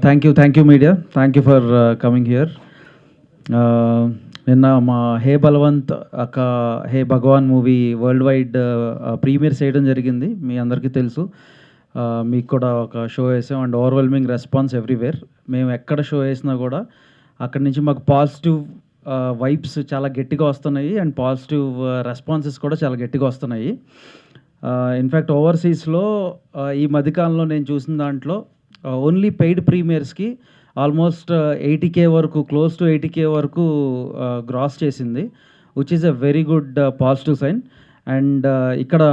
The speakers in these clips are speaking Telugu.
Thank you media. Thank you for coming here. నిన్న మా హే బలవంత్ అక్క హే భగవాన్ మూవీ వరల్డ్ వైడ్ ప్రీమియర్ చేయడం జరిగింది. మీ అందరికీ తెలుసు. మీకు కూడా ఒక షో వేసాం అండ్ ఓవర్వెల్మింగ్ రెస్పాన్స్ ఎవ్రీవేర్. మేము ఎక్కడ షో వేసినా కూడా అక్కడి నుంచి మాకు పాజిటివ్ వైబ్స్ చాలా గట్టిగా వస్తున్నాయి అండ్ పాజిటివ్ రెస్పాన్సెస్ కూడా చాలా గట్టిగా వస్తున్నాయి. ఇన్ఫ్యాక్ట్ ఓవర్సీస్లో ఈ మధ్యకాలంలో నేను చూసిన దాంట్లో ఓన్లీ పెయిడ్ ప్రీమియర్స్కి ఆల్మోస్ట్ 80K వరకు, క్లోజ్ టు 80K వరకు గ్రాస్ చేసింది, which is a very good positive sign. And ఇక్కడ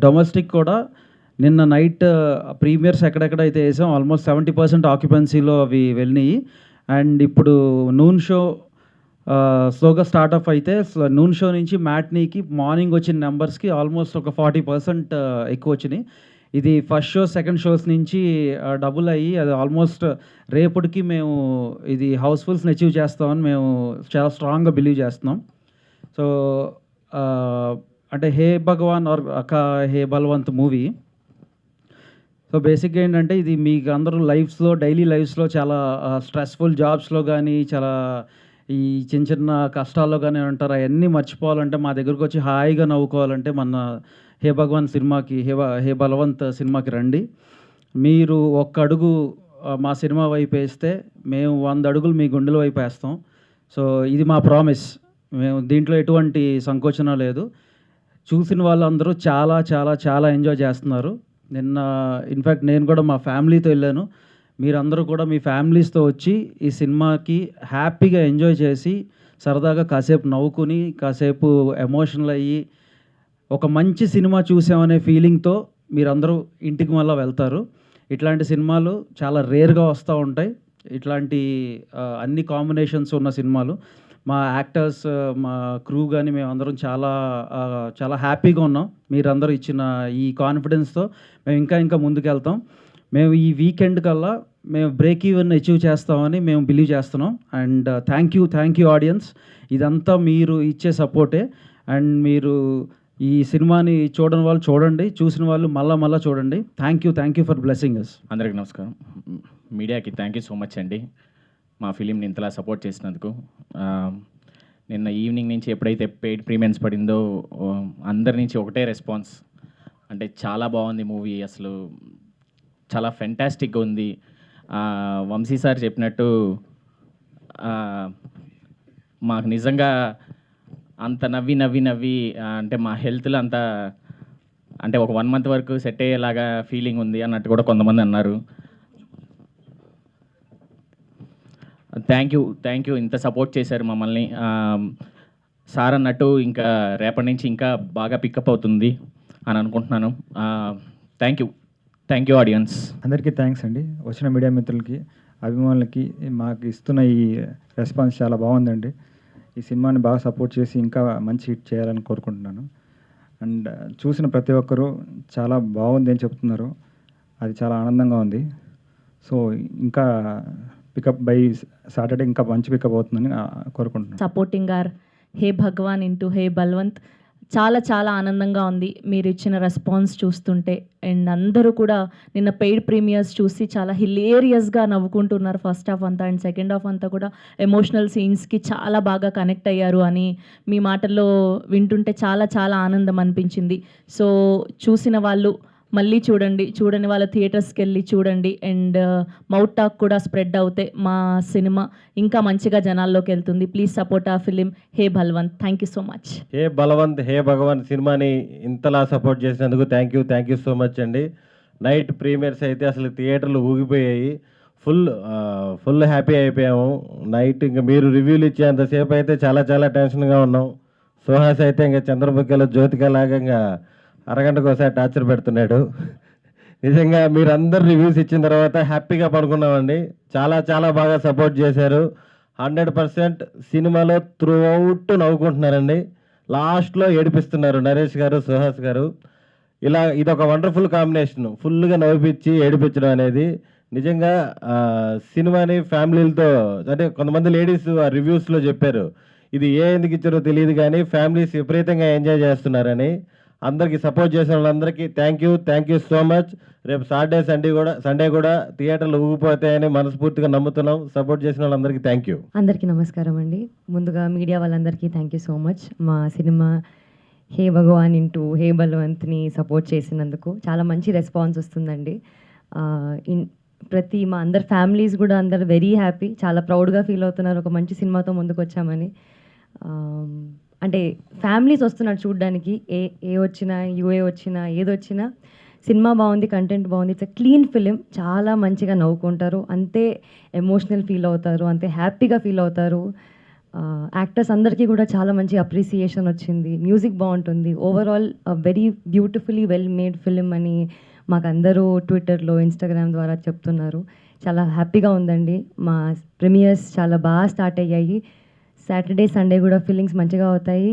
డొమెస్టిక్ కూడా నిన్న నైట్ ప్రీమియర్స్ ఎక్కడెక్కడైతే వేసాం ఆల్మోస్ట్ 70% ఆక్యుపెన్సీలో అవి వెళ్ళినాయి. అండ్ ఇప్పుడు నూన్ షో స్లోగా స్టార్ట్అప్ అయితే నూన్ షో నుంచి మ్యాట్నీకి మార్నింగ్ వచ్చిన నెంబర్స్కి ఆల్మోస్ట్ ఒక 40% ఎక్కువ వచ్చినాయి. ఇది ఫస్ట్ షో సెకండ్ షోస్ నుంచి డబుల్ అయ్యి అది ఆల్మోస్ట్ రేపటికి మేము ఇది హౌస్ఫుల్స్ని అచీవ్ చేస్తామని మేము చాలా స్ట్రాంగ్గా బిలీవ్ చేస్తున్నాం. సో అంటే హే భగవాన్ ఆర్ అక్క హే బలవంత్ మూవీ, సో బేసిక్గా ఏంటంటే ఇది మీకు అందరూ లైఫ్స్లో డైలీ లైఫ్స్లో చాలా స్ట్రెస్ఫుల్ జాబ్స్లో కానీ చాలా ఈ చిన్న చిన్న కష్టాల్లో కానీ ఉంటారు. అవన్నీ మర్చిపోవాలంటే మా దగ్గరకు వచ్చి హాయిగా నవ్వుకోవాలంటే మన హే భగవాన్ సినిమాకి హే బలవంత్ సినిమాకి రండి. మీరు ఒక్క అడుగు మా సినిమా వైపు వేస్తే మేము 100 అడుగులు మీ గుండెల వైపు వేస్తాం. సో ఇది మా ప్రామిస్. మేము దీంట్లో ఎటువంటి సంకోచన లేదు. చూసిన వాళ్ళందరూ చాలా చాలా చాలా ఎంజాయ్ చేస్తున్నారు. నిన్న ఇన్ఫ్యాక్ట్ నేను కూడా మా ఫ్యామిలీతో వెళ్ళాను. మీరందరూ కూడా మీ ఫ్యామిలీస్తో వచ్చి ఈ సినిమాకి హ్యాపీగా ఎంజాయ్ చేసి సరదాగా కాసేపు నవ్వుకుని కాసేపు ఎమోషనల్ అయ్యి ఒక మంచి సినిమా చూసామనే ఫీలింగ్తో మీరందరూ ఇంటికి మళ్ళీ వెళ్తారు. ఇట్లాంటి సినిమాలు చాలా రేర్గా వస్తూ ఉంటాయి. ఇట్లాంటి అన్ని కాంబినేషన్స్ ఉన్న సినిమాలు. మా యాక్టర్స్ మా క్రూ కానీ మేమందరం చాలా చాలా హ్యాపీగా ఉన్నాం. మీరందరూ ఇచ్చిన ఈ కాన్ఫిడెన్స్తో మేము ఇంకా ముందుకెళ్తాం. మేము ఈ వీకెండ్ కల్లా మేము బ్రేక్ ఈవెన్ అచీవ్ చేస్తామని మేము బిలీవ్ చేస్తున్నాం. And thank you audience. ఇదంతా మీరు ఇచ్చే సపోర్టే. అండ్ మీరు ఈ సినిమాని చూడని వాళ్ళు చూడండి, చూసిన వాళ్ళు మళ్ళా చూడండి. Thank you for blessing us. అందరికీ నమస్కారం. మీడియాకి థ్యాంక్ యూ సో మచ్ అండి, మా ఫిలింని ఇంతలా సపోర్ట్ చేసినందుకు. నిన్న ఈవినింగ్ నుంచి ఎప్పుడైతే పెయిడ్ ప్రీమియర్స్ పడిందో అందరి నుంచి ఒకటే రెస్పాన్స్, అంటే చాలా బాగుంది మూవీ, అసలు చాలా ఫెంటాస్టిక్గా ఉంది. వంశీ సార్ చెప్పినట్టు మాకు నిజంగా అంత నవ్వి అంటే మా హెల్త్లో అంత అంటే ఒక 1 month వరకు సెట్ అయ్యేలాగా ఫీలింగ్ ఉంది అన్నట్టు కూడా కొంతమంది అన్నారు. థ్యాంక్ యూ ఇంత సపోర్ట్ చేశారు మమ్మల్ని. సార్ అన్నట్టు ఇంకా రేపటి నుంచి ఇంకా బాగా పికప్ అవుతుంది అని అనుకుంటున్నాను. Thank you audience. అందరికీ థ్యాంక్స్ అండి. వచ్చిన మీడియా మిత్రులకి, అభిమానులకి మాకు ఇస్తున్న ఈ రెస్పాన్స్ చాలా బాగుందండి. ఈ సినిమాని బాగా సపోర్ట్ చేసి ఇంకా మంచి హిట్ చేయాలని కోరుకుంటున్నాను. అండ్ చూసిన ప్రతి ఒక్కరూ చాలా బాగుంది అని చెప్తున్నారు. అది చాలా ఆనందంగా ఉంది. సో ఇంకా పికప్ బై సాటర్డే ఇంకా మంచి పికప్ అవుతుందని కోరుకుంటున్నాను. Supporting our Hey Bhagwan into Hey Balwant చాలా చాలా ఆనందంగా ఉంది మీరు ఇచ్చిన రెస్పాన్స్ చూస్తుంటే. అండ్ అందరూ కూడా నిన్న పెయిడ్ ప్రీమియర్స్ చూసి చాలా హిలేరియస్గా నవ్వుకుంటున్నారు ఫస్ట్ హాఫ్ అంతా. అండ్ సెకండ్ హాఫ్ అంతా కూడా ఎమోషనల్ సీన్స్కి చాలా బాగా కనెక్ట్ అయ్యారు అని మీ మాటల్లో వింటుంటే చాలా చాలా ఆనందం అనిపించింది. సో చూసిన వాళ్ళు మళ్ళీ చూడని వాళ్ళ థియేటర్స్కి వెళ్ళి చూడండి. అండ్ మౌత్ టాక్ కూడా స్ప్రెడ్ అవుతే మా సినిమా ఇంకా మంచిగా జనాల్లోకి వెళ్తుంది. ప్లీజ్ సపోర్ట్ ఆ film Hey Balwant. Thank you so much. Hey Balwant Hey Bhagwan సినిమాని ఇంతలా సపోర్ట్ చేసినందుకు థ్యాంక్ యూ సో మచ్ అండి. నైట్ ప్రీమియర్స్ అయితే అసలు థియేటర్లు ఊగిపోయాయి. ఫుల్ హ్యాపీ అయిపోయాము. నైట్ ఇంకా మీరు రివ్యూలు ఇచ్చేంతసేపు అయితే చాలా చాలా టెన్షన్గా ఉన్నాం. సుహాస్ అయితే ఇంకా చంద్రముఖిలో జ్యోతికలాగా ఇంకా అరగంటకు ఒకసారి టార్చర్ పెడుతున్నాడు. నిజంగా మీరు అందరు రివ్యూస్ ఇచ్చిన తర్వాత హ్యాపీగా పడుకున్నామండి. చాలా చాలా బాగా సపోర్ట్ చేశారు. 100% సినిమాలో త్రూ అవుట్ నవ్వుకుంటున్నారండి. లాస్ట్లో ఏడిపిస్తున్నారు నరేష్ గారు, సుహాస్ గారు. ఇదొక వండర్ఫుల్ కాంబినేషన్. ఫుల్గా నవ్విపించి ఏడిపించడం అనేది నిజంగా సినిమాని ఫ్యామిలీలతో, అంటే కొంతమంది లేడీస్ ఆ రివ్యూస్లో చెప్పారు ఇది ఎందుకు ఇచ్చారో తెలియదు కానీ ఫ్యామిలీస్ విపరీతంగా ఎంజాయ్ చేస్తున్నారని. అందరికీ సపోర్ట్ చేసిన వాళ్ళందరికీ థ్యాంక్ యూ సో మచ్. రేపు సండే కూడా థియేటర్లు ఊగిపోతాయని మనస్ఫూర్తిగా నమ్ముతున్నాం. సపోర్ట్ చేసిన వాళ్ళందరికీ థ్యాంక్ యూ. అందరికీ నమస్కారం అండి. ముందుగా మీడియా వాళ్ళందరికీ థ్యాంక్ యూ సో మచ్. మా సినిమా హే భగవాన్ ఇంటూ హే బలవంత్ని సపోర్ట్ చేసినందుకు చాలా మంచి రెస్పాన్స్ వస్తుందండి. మా అందరి ఫ్యామిలీస్ కూడా అందరు వెరీ హ్యాపీ, చాలా ప్రౌడ్గా ఫీల్ అవుతున్నారు ఒక మంచి సినిమాతో ముందుకు వచ్చామని. అంటే ఫ్యామిలీస్ వస్తున్నారు చూడడానికి, ఏ వచ్చినా యూఏ వచ్చినా ఏదొచ్చినా సినిమా బాగుంది, కంటెంట్ బాగుంది, ఇట్స్ క్లీన్ ఫిలిం, చాలా మంచిగా నవ్వుకుంటారు, అంతే ఎమోషనల్ ఫీల్ అవుతారు, అంతే హ్యాపీగా ఫీల్ అవుతారు. యాక్టర్స్ అందరికీ కూడా చాలా మంచి అప్రిసియేషన్ వచ్చింది, మ్యూజిక్ బాగుంటుంది, overall very beautifully well made film అని మాకు అందరూ ట్విట్టర్లో ఇన్స్టాగ్రామ్ ద్వారా చెప్తున్నారు. చాలా హ్యాపీగా ఉందండి. మా ప్రీమియర్స్ చాలా బాగా స్టార్ట్ అయ్యాయి. సాటర్డే సండే కూడా ఫీలింగ్స్ మంచిగా అవుతాయి.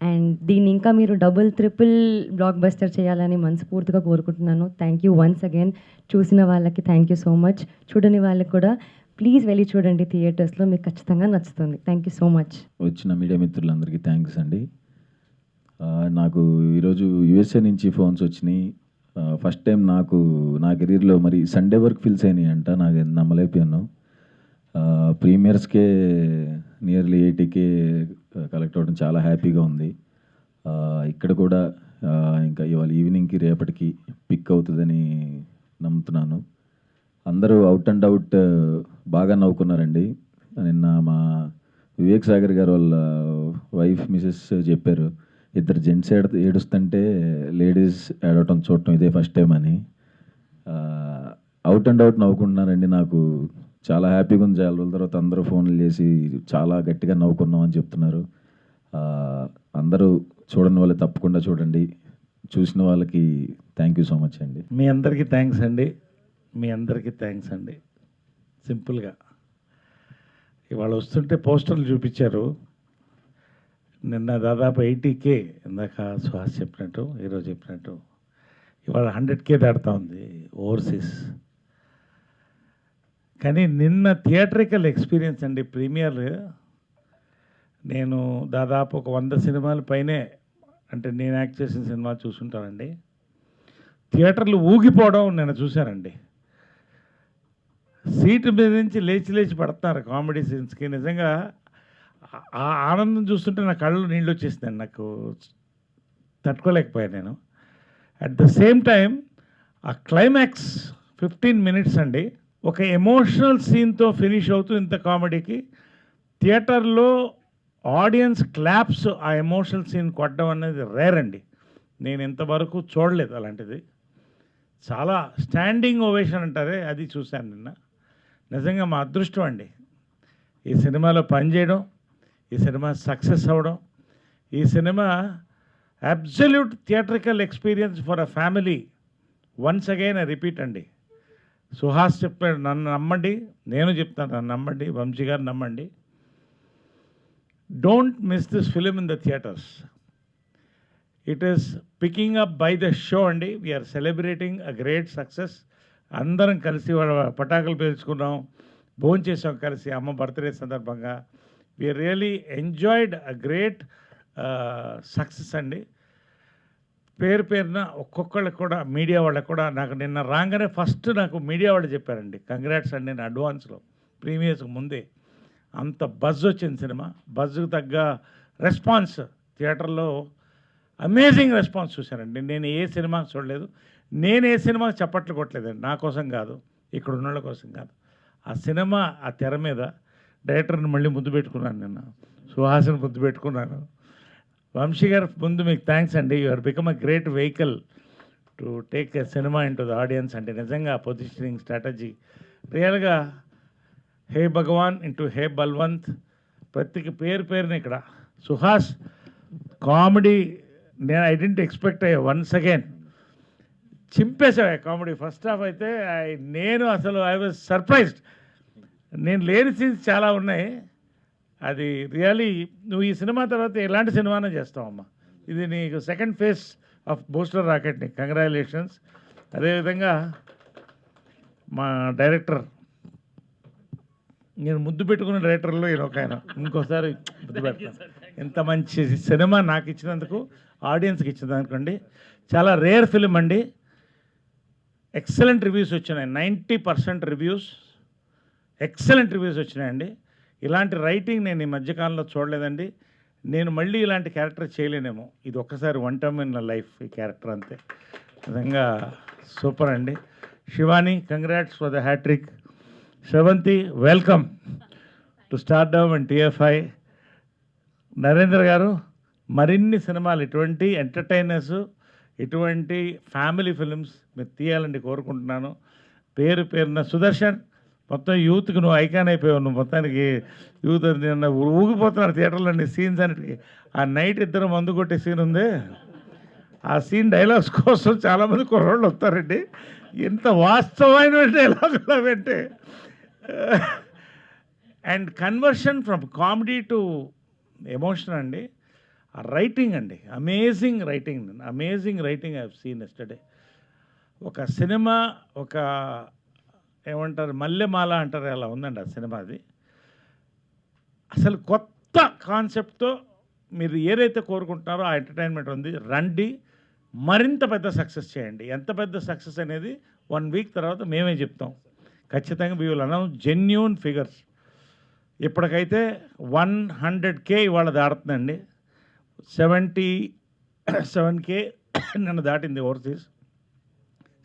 అండ్ దీన్ని ఇంకా మీరు డబుల్ ట్రిపుల్ బ్లాక్ బస్టర్ చేయాలని మనస్ఫూర్తిగా కోరుకుంటున్నాను. Thank you once again. చూసిన వాళ్ళకి థ్యాంక్ యూ సో మచ్. చూడని వాళ్ళకి కూడా ప్లీజ్ వెళ్ళి చూడండి థియేటర్స్లో, మీకు ఖచ్చితంగా నచ్చుతుంది. Thank you so much. వచ్చిన మీడియా మిత్రులందరికీ థ్యాంక్స్ అండి. నాకు ఈరోజు యూఎస్ఏ నుంచి ఫోన్స్ వచ్చినాయి. ఫస్ట్ టైం నా కెరీర్లో మరి సండే వరకు ఫిల్స్ అయినాయి అంట. నాకు నమ్మలేకపోయాను. ప్రీమియర్స్కే నియర్లీ 80K కలెక్ట్ అవ్వడం చాలా హ్యాపీగా ఉంది. ఇక్కడ కూడా ఇంకా ఇవాళ ఈవినింగ్కి రేపటికి పిక్ అవుతుందని నమ్ముతున్నాను. అందరూ అవుట్ అండ్ అవుట్ బాగా నవ్వుకున్నారండి. నిన్న మా వివేక్ సాగర్ గారు వాళ్ళ వైఫ్ మిసెస్ చెప్పారు, ఇద్దరు జెంట్స్ ఏడుస్తుంటే లేడీస్ ఏడవటం చూడటం ఇదే ఫస్ట్ టైం అని. అవుట్ అండ్ అవుట్ నవ్వుకుంటున్నారండి. నాకు చాలా హ్యాపీగా ఉంది. చాలా రోజుల తర్వాత అందరూ ఫోన్లు చేసి చాలా గట్టిగా నవ్వుకున్నాం అని చెప్తున్నారు. అందరూ చూడని వాళ్ళు తప్పకుండా చూడండి. చూసిన వాళ్ళకి థ్యాంక్ యూ సో మచ్ అండి. మీ అందరికీ థ్యాంక్స్ అండి. సింపుల్గా ఇవాళ వస్తుంటే పోస్టర్లు చూపించారు. నిన్న దాదాపు 80K, ఇందాక సుహాస్ చెప్పినట్టు, ఈరోజు చెప్పినట్టు ఇవాళ 100K దాడుతూ ఉంది ఓవర్సీస్. కానీ నిన్న థియేట్రికల్ ఎక్స్పీరియన్స్ అండి. ప్రీమియర్ నేను దాదాపు ఒక 100 సినిమాల పైనే, అంటే నేను యాక్ట్ చేసిన సినిమా చూసుంటానండి. థియేటర్లు ఊగిపోవడం నేను చూశానండి. సీటు మీద నుంచి లేచి పడుతున్నారు కామెడీ సీన్స్కి. నిజంగా ఆ ఆనందం చూస్తుంటే నా కళ్ళు నీళ్ళు వచ్చేసిందండి. నాకు తట్టుకోలేకపోయాను నేను. అట్ ద సేమ్ టైం ఆ క్లైమాక్స్ 15 minutes అండి, ఒక ఎమోషనల్ సీన్తో ఫినిష్ అవుతూ ఇంత కామెడీకి థియేటర్లో ఆడియన్స్ క్లాప్స్ ఆ ఎమోషనల్ సీన్ కొట్టడం అనేది రేర్ అండి. నేను ఇంతవరకు చూడలేదు అలాంటిది. చాలా స్టాండింగ్ ఓవేషన్ అంటారే, అది చూశాను నిన్న. నిజంగా మా అదృష్టం అండి ఈ సినిమాలో పనిచేయడం, ఈ సినిమా సక్సెస్ అవ్వడం. ఈ cinema absolute theatrical experience for a family. Once again I repeat అండి, సుహాస్ చెప్పాడు, నన్ను నమ్మండి, నేను చెప్తాను, నన్ను నమ్మండి, వంశీ గారు నమ్మండి. Don't miss this film in the theatres. It is picking up by the show అండి. We're celebrating a great success. అందరం కలిసి వాళ్ళ పటాకులు పేల్చుకున్నాం, భోజనం చేసాం కలిసి అమ్మ బర్త్డే సందర్భంగా. We really enjoyed a great success అండి. పేరున ఒక్కొక్కళ్ళకి కూడా, మీడియా వాళ్ళకి కూడా, నాకు నిన్న రాగానే ఫస్ట్ నాకు మీడియా వాళ్ళు చెప్పారండి, కంగ్రాట్స్ అండి, నేను అడ్వాన్స్లో ప్రీమియర్స్కి ముందే. అంత బజ్ వచ్చింది సినిమా. బజ్కి తగ్గ రెస్పాన్స్ థియేటర్లో అమేజింగ్ రెస్పాన్స్ చూశానండి. నేను ఏ సినిమా చూడలేదు, నేను ఏ సినిమాకి చప్పట్లు కొట్టలేదండి. నా కోసం కాదు, ఇక్కడ ఉన్న వాళ్ళ కోసం కాదు. ఆ సినిమా ఆ తెర మీద డైరెక్టర్ని మళ్ళీ ముద్దు పెట్టుకున్నాను నిన్న, సుహాసిని ముద్దు పెట్టుకున్నాను. వంశీ గారు ముందు మీకు థ్యాంక్స్ అండి. You are become a great vehicle to take a cinema into the audience. అంటే నిజంగా పొజిషనింగ్ స్ట్రాటజీ రియల్గా హే భగవాన్ ఇంటూ హే బల్వంత్, ప్రతికి పేరుని ఇక్కడ సుహాస్ కామెడీ నేను ఐ డెంట్ ఎక్స్పెక్ట్ అయ్యా. వన్స్ అగైన్ చింపేసావు కామెడీ. ఫస్ట్ హాఫ్ అయితే నేను అసలు ఐ వాజ్ సర్ప్రైజ్డ్. నేను లేని సీన్స్ చాలా ఉన్నాయి. అది రియలీ నువ్వు ఈ సినిమా తర్వాత ఎలాంటి సినిమానే చేస్తావమ్మా. ఇది నీకు second phase of booster rocket, నీకు కంగ్రాచులేషన్స్. అదేవిధంగా మా డైరెక్టర్, నేను ముద్దు పెట్టుకున్న డైరెక్టర్లో ఈయన ఒక ఆయన, ఇంకోసారి ముద్దు పెడతాను. ఇంత మంచి సినిమా నాకు ఇచ్చినందుకు, ఆడియన్స్కి ఇచ్చినందుకండి. చాలా రేర్ ఫిలిం అండి. ఎక్సలెంట్ రివ్యూస్ వచ్చినాయి, 90% రివ్యూస్, ఎక్సలెంట్ రివ్యూస్ వచ్చినాయండి. ఇలాంటి రైటింగ్ నేను ఈ మధ్యకాలంలో చూడలేదండి. నేను మళ్ళీ ఇలాంటి క్యారెక్టర్ చేయలేనేమో. ఇది ఒక్కసారి వన్ టైమ్ ఇన్ లైఫ్ ఈ క్యారెక్టర్ అంతే. నిజంగా సూపర్ అండి. Shivani, congrats for the hattrick. Sravanthi, welcome to stardom and TFI. Narendra garu, మరిన్ని సినిమాలు ఇటువంటి ఎంటర్టైనర్స్, ఇటువంటి ఫ్యామిలీ ఫిల్మ్స్ మీరు తీయాలని కోరుకుంటున్నాను. పేరున సుదర్శన్, మొత్తం యూత్కి నువ్వు ఐకాన్ అయిపోయావు. నువ్వు మొత్తానికి యూత్ నిన్న ఊగిపోతున్నారు థియేటర్లోని సీన్స్ అన్నిటికీ. ఆ నైట్ ఇద్దరు మందు కొట్టే సీన్ ఉంది, ఆ సీన్ డైలాగ్స్ కోసం చాలామంది కుర్రోళ్ళు వస్తారండి. ఎంత వాస్తవమైన డైలాగులు అవంటే. And conversion from comedy to emotion అండి. ఆ రైటింగ్ అండి, amazing writing I have seen yesterday. ఒక సినిమా, ఒక ఏమంటారు మల్లెమాల అంటారు, అలా ఉందండి ఆ సినిమా. అది అసలు కొత్త కాన్సెప్ట్తో మీరు ఏదైతే కోరుకుంటున్నారో ఆ ఎంటర్టైన్మెంట్ ఉంది. రండి, మరింత పెద్ద సక్సెస్ చేయండి. ఎంత పెద్ద సక్సెస్ అనేది 1 వీక్ తర్వాత మేమే చెప్తాం ఖచ్చితంగా. We will announce genuine figures. ఇప్పటికైతే 100K ఇవాళ దాడుతుందండి. 77K నిన్న దాటింది overseas.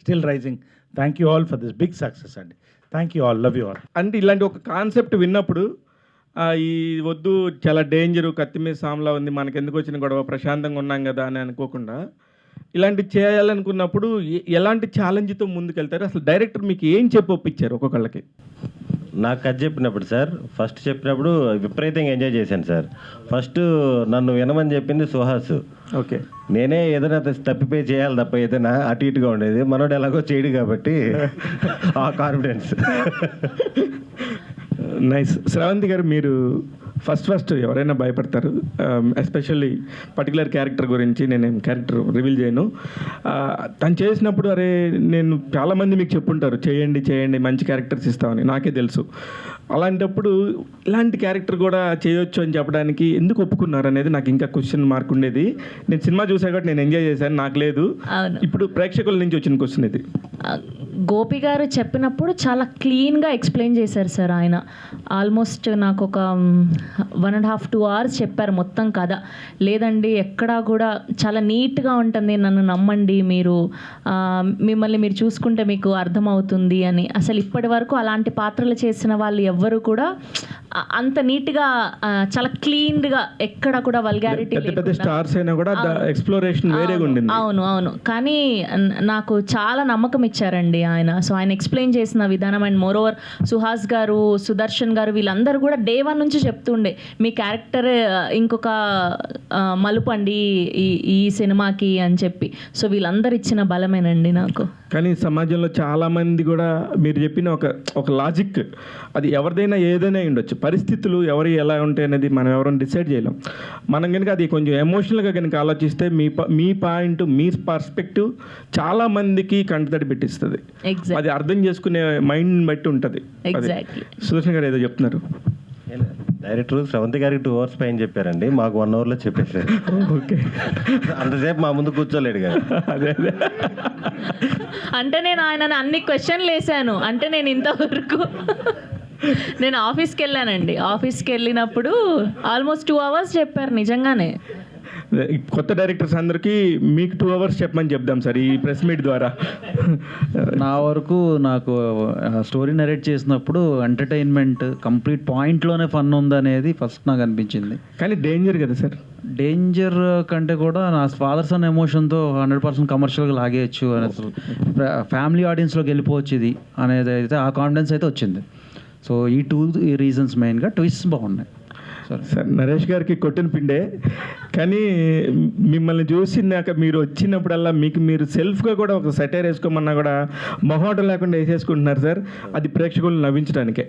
Still rising. Thank you all for this big success అండి. Thank you all, love you all. అంటే ఇలాంటి ఒక కాన్సెప్ట్ విన్నప్పుడు ఈ వద్దు చాలా డేంజరు, కత్తి మీద సామ్లా ఉంది, మనకి ఎందుకు వచ్చిన గొడవ, ప్రశాంతంగా ఉన్నాం కదా అని అనుకోకుండా ఇలాంటి చేయాలనుకున్నప్పుడు ఎలాంటి ఛాలెంజ్తో ముందుకెళ్తారు? అసలు డైరెక్టర్ మీకు ఏం చెప్పి ఒప్పించారు ఒక్కొక్కళ్ళకి? నాకు కథ చెప్పినప్పుడు సార్, ఫస్ట్ చెప్పినప్పుడు విపరీతంగా ఎంజాయ్ చేశాను సార్. ఫస్ట్ నన్ను వినమని చెప్పింది సుహాస్. ఓకే, నేనే ఏదైనా తప్పిపోయి చేయాలి తప్ప ఏదైనా అటు ఇటుగా ఉండేది. మనోడు ఎలాగో చేయడు కాబట్టి ఆ కాన్ఫిడెన్స్. నైస్. శ్రవంతి గారు, మీరు ఫస్ట్ ఎవరైనా భయపడతారు, ఎస్పెషల్లీ పర్టికులర్ క్యారెక్టర్ గురించి. నేనేం క్యారెక్టర్ రివీల్ చేయను. తను చేసినప్పుడు అరే నేను చాలామంది మీకు చెప్పుంటారు చేయండి మంచి క్యారెక్టర్స్ ఇస్తామని, నాకే తెలుసు. అలాంటప్పుడు ఇలాంటి క్యారెక్టర్ కూడా చేయొచ్చు అని చెప్పడానికి ఎందుకు ఒప్పుకున్నారు అనేది నాకు ఇంకా క్వశ్చన్ మార్క్ ఉండేది. నేను సినిమా చూసా కాబట్టి నేను ఎంజాయ్ చేశాను, నాకు లేదు. ఇప్పుడు ప్రేక్షకుల నుంచి వచ్చిన క్వశ్చన్ ఇది. గోపి గారు చెప్పినప్పుడు చాలా క్లీన్గా ఎక్స్ప్లెయిన్ చేశారు సార్. ఆయన ఆల్మోస్ట్ నాకు ఒక 1.5-2 hours చెప్పారు మొత్తం కథ. లేదండి ఎక్కడా కూడా చాలా నీట్గా ఉంటుంది, నన్ను నమ్మండి, మిమ్మల్ని మీరు చూసుకుంటే మీకు అర్థమవుతుంది అని. అసలు ఇప్పటి వరకు అలాంటి పాత్రలు చేసిన వాళ్ళు ఎవ్వరు కూడా అంత నీట్గా, చాలా క్లీన్గా, ఎక్కడ కూడా వల్గారిటీ పెద్ద స్టార్స్ అయినా కూడా ఎక్స్ప్లోరేషన్ వేరేగా ఉండింది. అవును. కానీ నాకు చాలా నమ్మకం ఇచ్చారండి ఆయన. సో ఆయన ఎక్స్ప్లెయిన్ చేసిన విధానం, అండ్ మోర్ ఓవర్ సుహాస్ గారు, సుదర్శన్ గారు, వీళ్ళందరూ కూడా Day 1 నుంచి చెప్తుండే మీ క్యారెక్టర్ ఇంకొక మలుపు అండి ఈ సినిమాకి అని చెప్పి. సో వీళ్ళందరూ ఇచ్చిన బలమేనండి నాకు. కానీ సమాజంలో చాలామంది కూడా మీరు చెప్పిన ఒక లాజిక్, అది ఎవరిదైనా ఏదైనా ఉండొచ్చు, పరిస్థితులు ఎవరు ఎలా ఉంటాయి అనేది మనం ఎవరైనా డిసైడ్ చేయలేం. మనం కనుక అది కొంచెం ఎమోషనల్గా కనుక ఆలోచిస్తే మీ పాయింట్, మీ పర్స్పెక్టివ్ చాలామందికి కంటతడి పెట్టిస్తుంది. అది అర్థం చేసుకునే మైండ్ బట్టి ఉంటుంది. సుదర్శన్ గారు ఏదో చెప్తున్నారు. డైరెక్టర్ శ్రవంతి గారికి 2 hours పైన చెప్పారండి, మాకు 1 hourలో చెప్పేశారు. ఓకే, అంతసేపు మా ముందు కూర్చోలేడు కదా. అదే అంటే నేను ఆయనని అన్ని క్వశ్చన్లు వేసాను. అంటే నేను ఇంతవరకు నేను ఆఫీస్కి వెళ్ళానండి. ఆఫీస్కి వెళ్ళినప్పుడు ఆల్మోస్ట్ 2 hours చెప్పారు నిజంగానే. కొత్త డైరెక్టర్స్ అందరికీ మీకు 2 hours చెప్పమని చెప్దాం సార్ ఈ ప్రెస్ మీట్ ద్వారా. నా వరకు నాకు స్టోరీ నరేట్ చేసినప్పుడు ఎంటర్టైన్మెంట్ కంప్లీట్ పాయింట్లోనే ఫన్ ఉందనేది ఫస్ట్ నాకు అనిపించింది. కానీ డేంజర్ కదా సార్? డేంజర్ కంటే కూడా నా ఫాదర్ సన్ ఎమోషన్తో 100% కమర్షియల్గా లాగేయచ్చు అని, అసలు ఫ్యామిలీ ఆడియన్స్లోకి వెళ్ళిపోవచ్చు ఇది అనేది అయితే ఆ కాన్ఫిడెన్స్ అయితే వచ్చింది. సో ఈ 2 రీజన్స్ మెయిన్గా. ట్విస్ట్ బాగున్నాయి సార్. నరేష్ గారికి కొట్టిన పిండే, కానీ మిమ్మల్ని చూసినాక మీరు వచ్చినప్పుడల్లా మీరు సెల్ఫ్గా కూడా ఒక సెటైర్ వేసుకోమన్నా కూడా మొహోటం లేకుండా వేసేసుకుంటున్నారు సార్. అది ప్రేక్షకులను నవ్వించడానికే.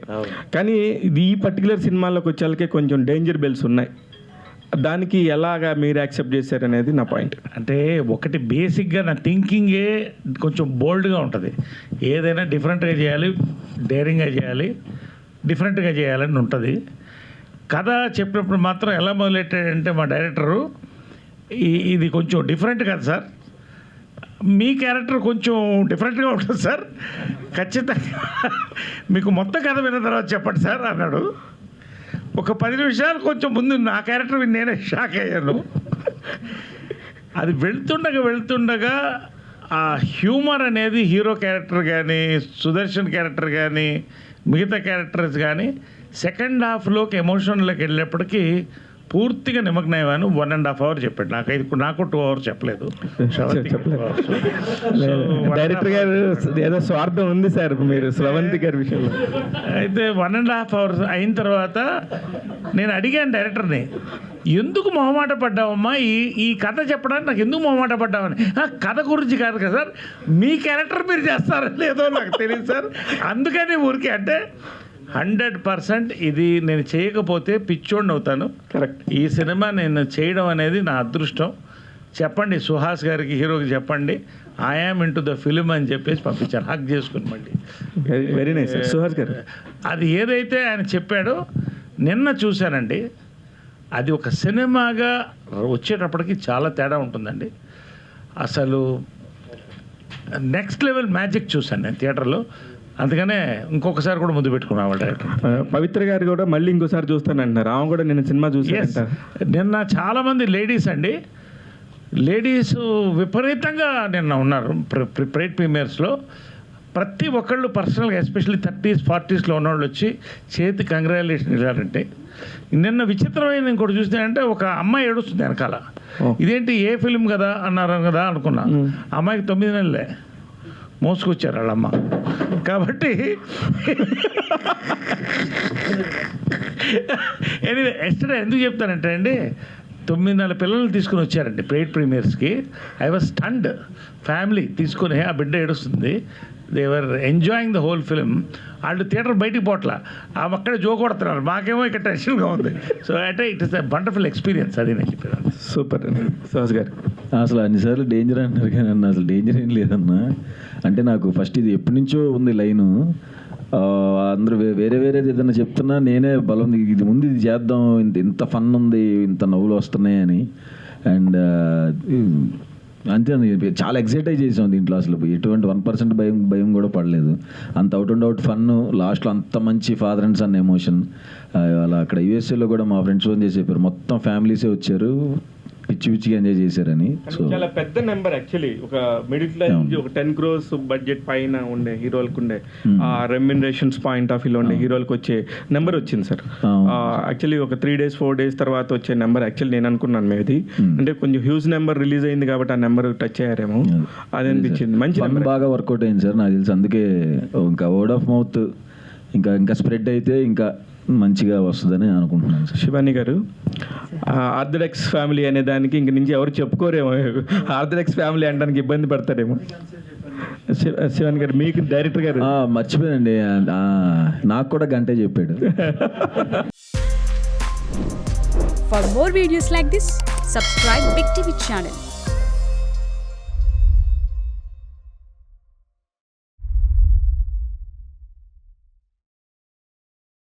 కానీ ఈ పర్టికులర్ సినిమాలోకి వచ్చేళ్ళకే కొంచెం డేంజర్ బెల్స్ ఉన్నాయి. దానికి ఎలాగా మీరు యాక్సెప్ట్ చేశారనేది నా పాయింట్. అంటే ఒకటి బేసిక్గా నా థింకింగే కొంచెం బోల్డ్గా ఉంటుంది. ఏదైనా డిఫరెంట్గా చేయాలి, డేరింగ్గా చేయాలి, డిఫరెంట్గా చేయాలని ఉంటుంది. కథ చెప్పినప్పుడు మాత్రం ఎలా మొదలెట్టాడంటే మా డైరెక్టరు, ఇది కొంచెం డిఫరెంట్ కదా సార్, మీ క్యారెక్టర్ కొంచెం డిఫరెంట్గా ఉంటుంది సార్, ఖచ్చితంగా మీకు మొత్తం కథ విన్న తర్వాత చెప్పండి సార్ అన్నాడు. ఒక 10 నిమిషాలు కొంచెం ముందు నా క్యారెక్టర్ నేనే షాక్ అయ్యాను. అది వెళ్తుండగా ఆ హ్యూమర్ అనేది హీరో క్యారెక్టర్ కానీ, సుదర్శన్ క్యారెక్టర్ కానీ, మిగతా క్యారెక్టర్స్ కానీ సెకండ్ హాఫ్లోకి ఎమోషన్లోకి వెళ్ళేప్పటికీ పూర్తిగా నిమగ్నమయ్యాను. 1.5 hours చెప్పాడు. నాకు 2 hours చెప్పలేదు. డైరెక్టర్ గారు ఏదో స్వార్థం ఉంది సార్ మీరు స్రవంతి గారి విషయంలో. అయితే 1.5 hours అయిన తర్వాత నేను అడిగాను డైరెక్టర్ని, ఎందుకు మొహమాట పడ్డావమ్మా ఈ కథ చెప్పడానికి, నాకు ఎందుకు మొహమాట పడ్డావని. కథ గురించి కాదు కదా సార్, మీ క్యారెక్టర్ మీరు చేస్తారో లేదో నాకు తెలియదు సార్, అందుకని ఊరికే అంటే 100% ఇది నేను చేయకపోతే పిచ్చోడిని అవుతాను. కరెక్ట్. ఈ సినిమా నేను చేయడం అనేది నా అదృష్టం. చెప్పండి సుహాస్ గారికి, హీరోకి చెప్పండి ఐఆమ్ ఇంటూ ద ఫిలిం అని చెప్పేసి పంపించాను, హక్ చేసుకుని. మళ్ళీ వెరీ నైస్ సుహాస్ గారు. అది ఏదైతే ఆయన చెప్పాడో నిన్న చూశానండి, అది ఒక సినిమాగా వచ్చేటప్పటికి చాలా తేడా ఉంటుందండి. అసలు నెక్స్ట్ లెవెల్ మ్యాజిక్ చూశాను నేను థియేటర్లో. అందుకనే ఇంకొకసారి కూడా ముందు పెట్టుకున్నాం డైరెక్టర్. పవిత్ర గారు కూడా మళ్ళీ ఇంకోసారి చూస్తానంటున్నారు. ఆమె కూడా నేను సినిమా చూసాను. నిన్న చాలామంది లేడీస్ అండి, లేడీస్ విపరీతంగా నిన్న ఉన్నారు ప్రైడ్ ప్రీమియర్స్లో. ప్రతి ఒక్కళ్ళు పర్సనల్గా ఎస్పెషల్లీ 30s 40sలో ఉన్నవాళ్ళు వచ్చి చేతి కంగ్రాచులేషన్ ఇవ్వాలంటే. నిన్న విచిత్రమైన ఇంకోటి చూస్తే ఒక అమ్మాయి ఏడుస్తుంది వెనకాల. ఇదేంటి ఏ ఫిలిం కదా అన్నారు కదా అనుకున్నా. అమ్మాయికి 9 నెలలే మోసుకొచ్చారు వాళ్ళమ్మ. కాబట్టి ఎనీవే ఎస్టర్డే ఎందుకు చెప్తానంటే అండి, 9 నెలల పిల్లల్ని తీసుకుని వచ్చారండి ప్రైడ్ ప్రీమియర్స్కి. I was stunned. ఫ్యామిలీ తీసుకుని ఆ బిడ్డ ఏడుస్తుంది. They were enjoying the whole film. వాళ్ళు థియేటర్ బయటికి పోట్ల, అక్కడే జోకొడుతున్నారు, మాకేమో ఇక్కడ టెన్షన్గా ఉంది. సో అంటే it is a wonderful experience. అది నేను చెప్పాను. సూపర్ సుహాస్ గారు. అసలు అన్నిసార్లు డేంజర్ అంటున్నారు కానీ అన్న అసలు డేంజర్ ఏం లేదన్నా. అంటే నాకు ఫస్ట్ ఇది ఎప్పటి నుంచో ఉంది లైను. అందరూ వేరేది ఏదైనా చెప్తున్నా నేనే బలం ఇది ముందు ఇది చేద్దాం, ఇంత ఫన్ ఉంది, ఇంత నవ్వులు వస్తున్నాయి అని. అండ్ అంతే చాలా ఎక్సైట్ అయి చేసాం దీంట్లో. అసలు ఎటువంటి 1% భయం కూడా పడలేదు. అంత అవుట్ అండ్ అవుట్ ఫన్. లాస్ట్లో అంత మంచి ఫాదర్ అండ్ సన్ ఎమోషన్. అలా అక్కడ యూఎస్ఏలో కూడా మా ఫ్రెండ్స్ ఫోన్ చేసి చెప్పారు, మొత్తం ఫ్యామిలీసే వచ్చారు, పిచ్చిగా ఎంజాయ్ చేశారని. సో చాలా పెద్ద నెంబర్ యాక్చువల్లీ. ఒక మిడిల్ క్లాస్ నుంచి ఒక 10 crores బడ్జెట్ పైన ఉండే హీరోలకు ఉండే ఆ రెమ్యునరేషన్స్ పాయింట్ ఆఫ్ వ్యూలో ఉండే హీరోలకు వచ్చే నెంబర్ వచ్చింది సార్. యాక్చువల్లీ ఒక 3 days 4 days తర్వాత వచ్చే నెంబర్ యాక్చువల్లీ నేను అనుకున్నాను మేది అంటే కొంచెం హ్యూజ్ నెంబర్ రిలీజ్ అయింది కాబట్టి ఆ నెంబర్ టచ్ అయ్యారేమో అది అనిపించింది. మంచి నెంబర్ బాగా వర్కౌట్ అయింది సార్ నాకు తెలిసి. అందుకే ఇంకా వర్డ్ ఆఫ్ మౌత్ ఇంకా స్ప్రెడ్ అయితే ఇంకా మంచిగా వస్తుందని అనుకుంటున్నాను సార్. శివాని గారు, ఆర్థడాక్స్ ఫ్యామిలీ అనే దానికి ఇంక నుంచి ఎవరు చెప్పుకోరేమో, ఆర్థడాక్స్ ఫ్యామిలీ అనడానికి ఇబ్బంది పడతారేమో. శివాని గారు, మీకు డైరెక్టర్ గారు మర్చిపోయానండి, నాకు కూడా గంటే చెప్పాడు. For more videos like this, subscribe Big TV channel.